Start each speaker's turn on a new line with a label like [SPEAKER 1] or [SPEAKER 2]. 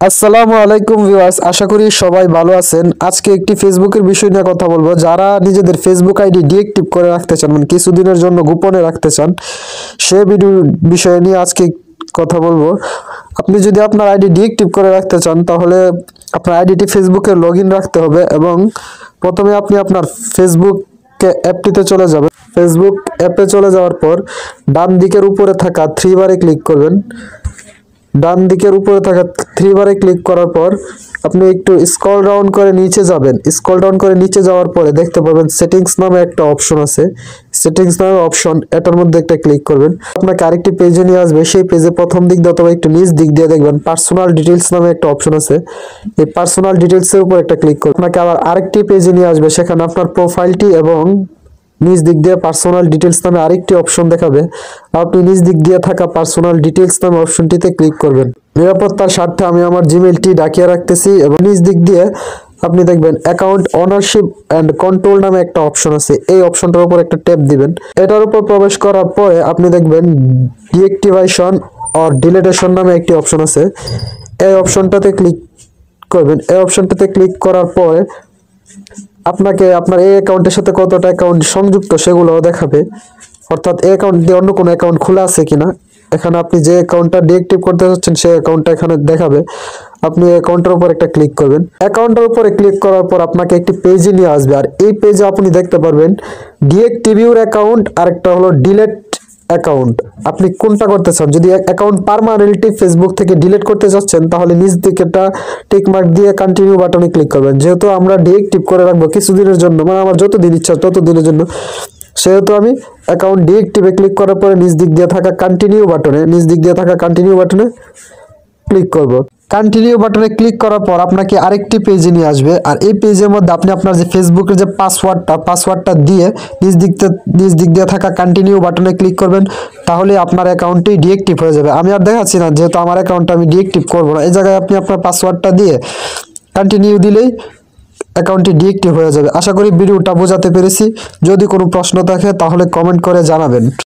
[SPEAKER 1] আসসালামু আলাইকুম ভিউয়ার্স, আশা করি সবাই ভালো আছেন। আজকে একটি ফেসবুকের বিষয় নিয়ে কথা বলবো। যারা নিজেদের ফেসবুক আইডি ডিএক্টিভ করে রাখতে চান, মানে কিছুদিনের জন্য গোপনে রাখতে চান, সে বিষয় নিয়ে আজকে কথা বলবো। আপনি যদি আপনার আইডি ডিএক্টিভ করে রাখতে চান, তাহলে আপনার আইডিটি ফেসবুকে লগ ইন রাখতে হবে এবং প্রথমে আপনি আপনার ফেসবুক অ্যাপটিতে চলে যাবেন। ফেসবুক অ্যাপে চলে যাওয়ার পর ডান দিকের উপরে থাকা থ্রি বারে ক্লিক করবেন। ডান দিকের উপরে থাকা থ্রি বারে ক্লিক করার পর আপনি একটু স্ক্রল ডাউন করে নিচে যাবেন। স্ক্রল ডাউন করে নিচে যাওয়ার পরে দেখতে পাবেন সেটিংস নামে একটা অপশন আছে। সেটিংস নামে অপশন, এটার মধ্যে একটা ক্লিক করবেন। আপনাকে আরেকটি পেজে নিয়ে আসবে। সেই পেজে প্রথম দিক দিয়ে অথবা একটু নিচ দিক দিয়ে দেখবেন পার্সোনাল ডিটেলস নামে একটা অপশন আছে। এই পার্সোনাল ডিটেলসের উপর একটা ক্লিক করবেন। আপনাকে আবার আরেকটি পেজে নিয়ে আসবে। সেখানে আপনার প্রোফাইলটি এবং নিচ দিক দিয়ে পার্সোনাল ডিটেলস নামে আরেকটি অপশন দেখাবে। আপনি নিচ দিক দিয়ে থাকা পার্সোনাল ডিটেলস নামে অপশনটিতে ক্লিক করবেন। নিরাপত্তার স্বার্থে আমি আমার জিমেইলটি ডাকিয়ে রাখতেছি এবং নিচ দিক দিয়ে আপনি দেখবেন অ্যাকাউন্ট ওনারশিপ অ্যান্ড কন্ট্রোল নামে একটা অপশন আছে। এই অপশনটার উপর একটা ট্যাপ দিবেন। এটার উপর প্রবেশ করার পরে আপনি দেখবেন ডিএক্টিভেশন অর ডিলিটেশন নামে একটি অপশন আছে। এই অপশনটাতে ক্লিক করবেন। এই অপশনটাতে ক্লিক করার পরে আপনাকে আপনার এই অ্যাকাউন্টের সাথে কতটা অ্যাকাউন্ট সংযুক্ত সেগুলোও দেখাবে, অর্থাৎ এই অ্যাকাউন্ট দিয়ে অন্য কোনো অ্যাকাউন্ট খোলা আছে কিনা। এখানে আপনি যে অ্যাকাউন্টটা ডিএক্টিভ করতে চাচ্ছেন সেই অ্যাকাউন্টটা এখানে দেখাবে। আপনি অ্যাকাউন্টের উপর একটা ক্লিক করবেন। অ্যাকাউন্টের উপরে ক্লিক করার পর আপনাকে একটি পেজে নিয়ে আসবে। আর এই পেজে আপনি দেখতে পারবেন ডিএক্টিভ ইউর অ্যাকাউন্ট আর একটা হলো ডিলেট অ্যাকাউন্ট। আপনি কোনটা করতে চান? যদি অ্যাকাউন্ট পার্মানেন্টলি ফেসবুক থেকে ডিলিট করতে চাচ্ছেন, তাহলে নিচ দিকেটা টিক মার্ক দিয়ে কন্টিনিউ বাটনে ক্লিক করবেন। যেহেতু আমরা ডিএক্টিভ করে রাখবো কিছুদিনের জন্য, মানে আমার যতদিন ইচ্ছা ততদিনের জন্য, সেহেতু আমি অ্যাকাউন্ট ডিএক্টিভে ক্লিক করার পরে নিচ দিক দিয়ে থাকা কন্টিনিউ বাটনে ক্লিক করব। কন্টিনিউ বাটনে ক্লিক করার পর আপনাকে আরেকটি পেজে নিয়ে আসবে। আর এই পেজের মধ্যে আপনি আপনার যে ফেসবুকের যে পাসওয়ার্ডটা দিয়ে নিচ দিক দিয়ে থাকা কন্টিনিউ বাটনে ক্লিক করবেন। তাহলে আপনার অ্যাকাউন্টটি ডিএক্টিভ হয়ে যাবে। আমি আর দেখাচ্ছি না, যেহেতু আমার অ্যাকাউন্টটা আমি ডিএক্টিভ করবো না। এই জায়গায় আপনি আপনার পাসওয়ার্ডটা দিয়ে কন্টিনিউ দিলেই অ্যাকাউন্টটি ডিএক্টিভ হয়ে যাবে। আশা করি ভিডিওটা বোঝাতে পেরেছি। যদি কোনো প্রশ্ন থাকে তাহলে কমেন্ট করে জানাবেন।